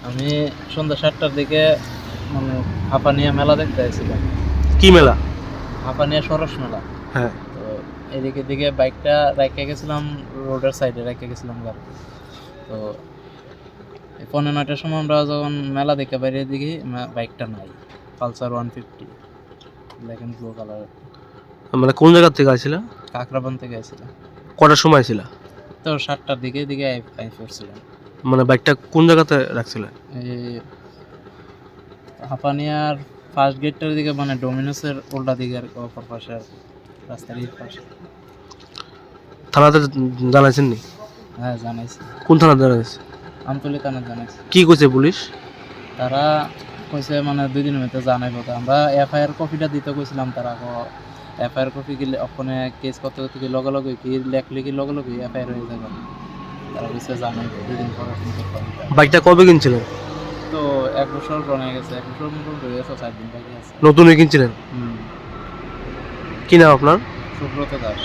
আমি সন্ধ্যা 7টার দিকে মানে হাঁপানিয়া মেলা দেখতে আসছিলাম। কি মেলা? হাঁপানিয়া সরস মেলা। হ্যাঁ। তো এদিকে দিকে বাইকটা রাইখা গেছিলাম, রোডের সাইডে রাইখা গেছিলাম গাড়ি। তো এই 9:45টার সময় আমরা যখন মেলা দেখে বাইরে দেখি বাইকটা নাই। Pulsar 150 black and blue colour. মানে কোন জায়গা থেকে আইছিলা? কাকরাবান থেকে আসছিলাম। কটার সময় আইছিলা? তো 7টার দিকে এদিকে আই পড়ছিলাম। মানে বাইকটা কোন জায়গাতে রাখছিলে? এই হাঁপানিয়ার ফার্স্ট গেটটার দিকে, মানে ডোমিনোসের উল্টা দিকে আর কি, অপর পাশে আর কি, রাস্তার এই পাশে। থানাতে জানাইছেন নি? হ্যাঁ জানাইছি, কোন থানাতে জানাইছে? আমতলী থানায় জানাইছি। কি কইছে পুলিশ? তারা কইছে মানে 2 দিনের মধ্যে জানাইবো। তো আমরা এফআইআর কপিটা দিতে কইছিলাম, তারা এফআইআর কপি কি ওখানে কেস করতে করতে কি লগে লগে কি লেখলে কি লগে লগে এফআইআর হয়ে যাবে। তারা কইছে জানাইবো 2 দিন পরে ফোন করতে। বাইকটা কবে কিনছিলেন? তো 1 বছর হয়ে গেছে, 1 বছর মতো হয়ে গেছে, 4 দিন বাকি আছে। নতুনই কিনছিলেন? হুম। কি নাম আপনার? সুব্রত দাস।